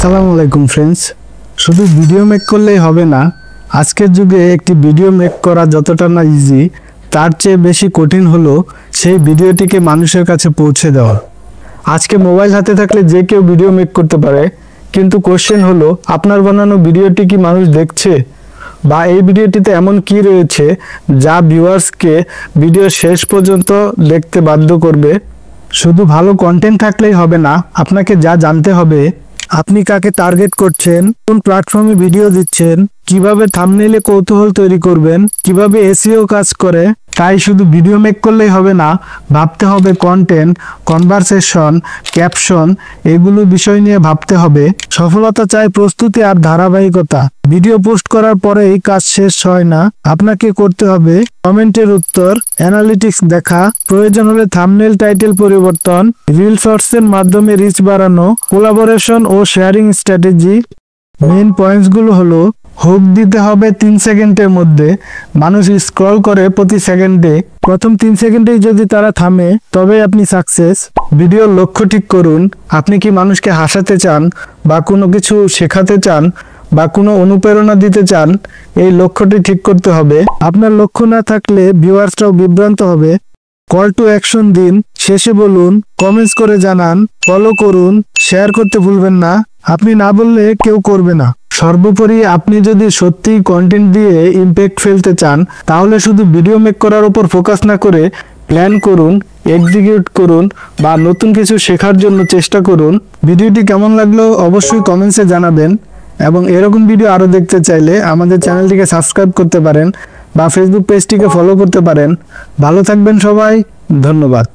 আসসালামু আলাইকুম ফ্রেন্ডস। শুধু ভিডিও মেক করলেই হবে না। আজকের যুগে একটি ভিডিও মেক করা যতটা না ইজি, তার চেয়ে বেশি কঠিন হলো সেই ভিডিওটিকে মানুষের কাছে পৌঁছে দেওয়া। আজকে মোবাইল হাতে থাকলে যে কেউ ভিডিও মেক করতে পারে, কিন্তু কোশ্চেন হলো আপনার বানানো ভিডিওটি কি মানুষ দেখছে, বা এই ভিডিওটিতে এমন কি রয়েছে যা ভিউয়ার্সকে ভিডিও শেষ পর্যন্ত দেখতে বাধ্য করবে। শুধু ভালো কন্টেন্ট থাকলেই হবে না, আপনাকে যা জানতে হবে আপনি কাকে টার্গেট করছেন, কোন প্ল্যাটফর্মে ভিডিও দিচ্ছেন, কিভাবে থাম্বনেইলে কৌতূহল তৈরি করবেন, কিভাবে এসইও কাজ করে। তাই শুধু ভিডিও মেক করলেই হবে না, ভাবতে হবে কন্টেন্ট, কনভারসেশন, ক্যাপশন, এগুলো বিষয় নিয়ে ভাবতে হবে। সফলতা চাই প্রস্তুতি আর ধারাবাহিকতা। ভিডিও পোস্ট করার পরে এই কাজ শেষ হয় না, আপনাকে করতে হবে কমেন্টের উত্তর, অ্যানালিটিক্স দেখা, প্রয়োজন হলে থাম্বনেইল টাইটেল পরিবর্তন, রিল শর্টসের মাধ্যমে রিচ বাড়ানো, কোলাবোরেশন ও শেয়ারিং স্ট্র্যাটেজি। মেইন পয়েন্টসগুলো হলো, হুক দিতে হবে 3 সেকেন্ডের মধ্যে। মানুষ স্ক্রল করে প্রতি সেকেন্ডে, প্রথম 3 সেকেন্ডেই যদি তারা থামে তবে আপনি সাকসেস। ভিডিওর লক্ষ্য ঠিক করুন, আপনি কি মানুষকে হাসাতে চান, বা কোনো কিছু শেখাতে চান, বা কোনো অনুপ্রেরণা দিতে চান। এই লক্ষ্যটি ঠিক করতে হবে। আপনার লক্ষ্য না থাকলে ভিউয়ার্সরাও বিভ্রান্ত হবে। কল টু অ্যাকশন দিন, শেষে বলুন, কমেন্টস করে জানান, ফলো করুন, শেয়ার করতে ভুলবেন না। আপনি না বললে কেউ করবে না। সর্বোপরি আপনি যদি সত্যিই কন্টেন্ট দিয়ে ইমপ্যাক্ট ফেলতে চান, তাহলে শুধু ভিডিও মেক করার উপর ফোকাস না করে প্ল্যান করুন, এক্সিকিউট করুন, বা নতুন কিছু শেখার জন্য চেষ্টা করুন। ভিডিওটি কেমন লাগলো অবশ্যই কমেন্টসে জানাবেন, এবং এরকম ভিডিও আরও দেখতে চাইলে আমাদের চ্যানেলটিকে সাবস্ক্রাইব করতে পারেন বা ফেসবুক পেজটিকে ফলো করতে পারেন। ভালো থাকবেন সবাই, ধন্যবাদ।